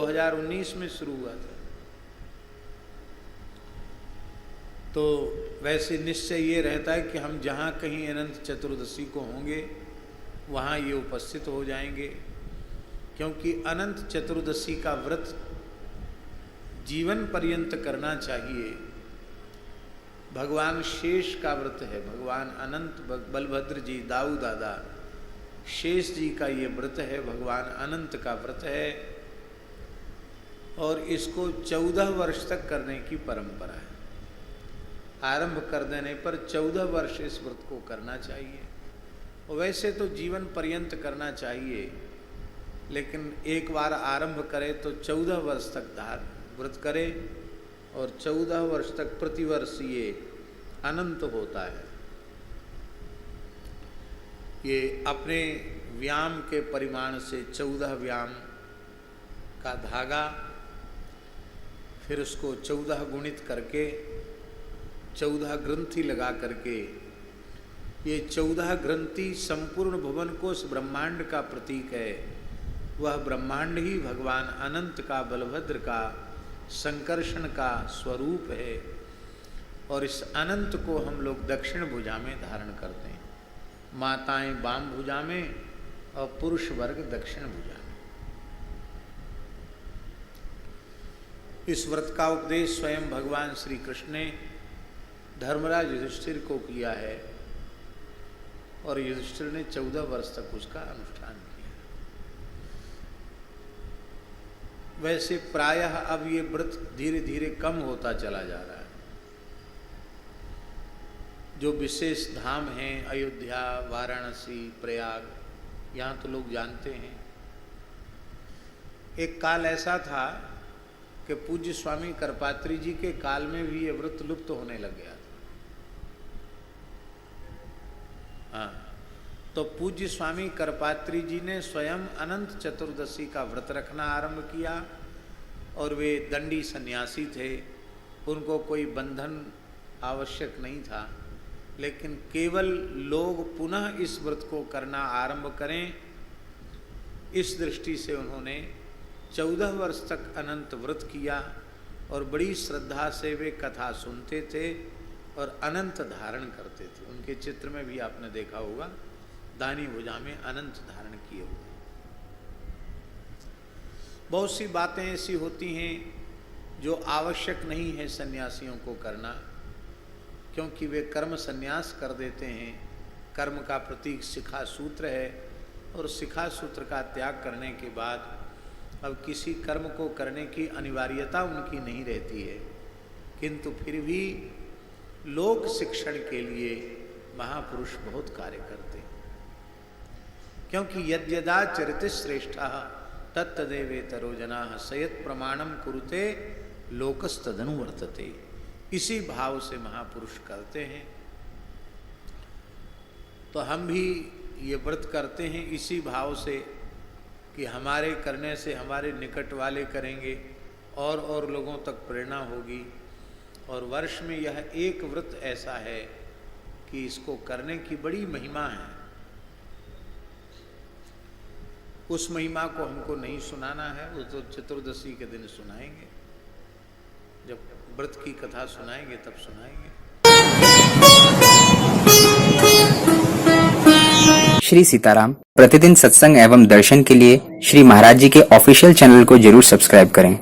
2019 में शुरू हुआ था। तो वैसे निश्चय ये रहता है कि हम जहाँ कहीं अनंत चतुर्दशी को होंगे वहाँ ये उपस्थित हो जाएंगे, क्योंकि अनंत चतुर्दशी का व्रत जीवन पर्यंत करना चाहिए। भगवान शेष का व्रत है, भगवान अनंत बलभद्र जी, दाऊ दादा शेष जी का ये व्रत है, भगवान अनंत का व्रत है, और इसको 14 वर्ष तक करने की परंपरा है। आरंभ कर देने पर 14 वर्ष इस व्रत को करना चाहिए। और वैसे तो जीवन पर्यंत करना चाहिए, लेकिन एक बार आरंभ करे तो 14 वर्ष तक व्रत करे, और 14 वर्ष तक प्रतिवर्ष ये अनंत होता है। ये अपने व्याम के परिमाण से 14 व्याम का धागा, फिर उसको 14 गुणित करके 14 ग्रंथि लगा करके, ये 14 ग्रंथि संपूर्ण भुवन कोश ब्रह्मांड का प्रतीक है। वह ब्रह्मांड ही भगवान अनंत का, बलभद्र का, संकर्षण का स्वरूप है। और इस अनंत को हम लोग दक्षिण भुजा में धारण करते हैं, माताएं वाम भुजा में और पुरुष वर्ग दक्षिण भुजा में। इस व्रत का उपदेश स्वयं भगवान श्री कृष्ण ने धर्मराज युधिष्ठिर को किया है, और युधिष्ठिर ने 14 वर्ष तक उसका अनुष्ठान किया। वैसे प्रायः अब ये व्रत धीरे धीरे कम होता चला जा रहा है। जो विशेष धाम हैं, अयोध्या, वाराणसी, प्रयाग, यहाँ तो लोग जानते हैं। एक काल ऐसा था कि पूज्य स्वामी करपात्री जी के काल में भी ये व्रत लुप्त होने लग गया था। हाँ, तो पूज्य स्वामी करपात्री जी ने स्वयं अनंत चतुर्दशी का व्रत रखना आरंभ किया, और वे दंडी सन्यासी थे, उनको कोई बंधन आवश्यक नहीं था, लेकिन केवल लोग पुनः इस व्रत को करना आरंभ करें, इस दृष्टि से उन्होंने 14 वर्ष तक अनंत व्रत किया। और बड़ी श्रद्धा से वे कथा सुनते थे और अनंत धारण करते थे। उनके चित्र में भी आपने देखा होगा, दानी भुजा में अनंत धारण किए हुए। बहुत सी बातें ऐसी होती हैं जो आवश्यक नहीं है सन्यासियों को करना, क्योंकि वे कर्म संन्यास कर देते हैं। कर्म का प्रतीक शिखा सूत्र है, और शिखा सूत्र का त्याग करने के बाद अब किसी कर्म को करने की अनिवार्यता उनकी नहीं रहती है। किंतु फिर भी लोक शिक्षण के लिए महापुरुष बहुत कार्य करते हैं, क्योंकि यद्यदा चरित श्रेष्ठा तत्तदेवेतरो जनाः सयत् प्रमाणम कुरुते लोकस्तदनु वर्तते। इसी भाव से महापुरुष करते हैं। तो हम भी ये व्रत करते हैं इसी भाव से कि हमारे करने से हमारे निकट वाले करेंगे और लोगों तक प्रेरणा होगी। और वर्ष में यह एक व्रत ऐसा है कि इसको करने की बड़ी महिमा है। उस महिमा को हमको नहीं सुनाना है, वो तो चतुर्दशी के दिन सुनाएंगे, जब व्रत की कथा सुनाएंगे तब सुनाएंगे। श्री सीताराम प्रतिदिन सत्संग एवं दर्शन के लिए श्री महाराज जी के ऑफिशियल चैनल को जरूर सब्सक्राइब करें।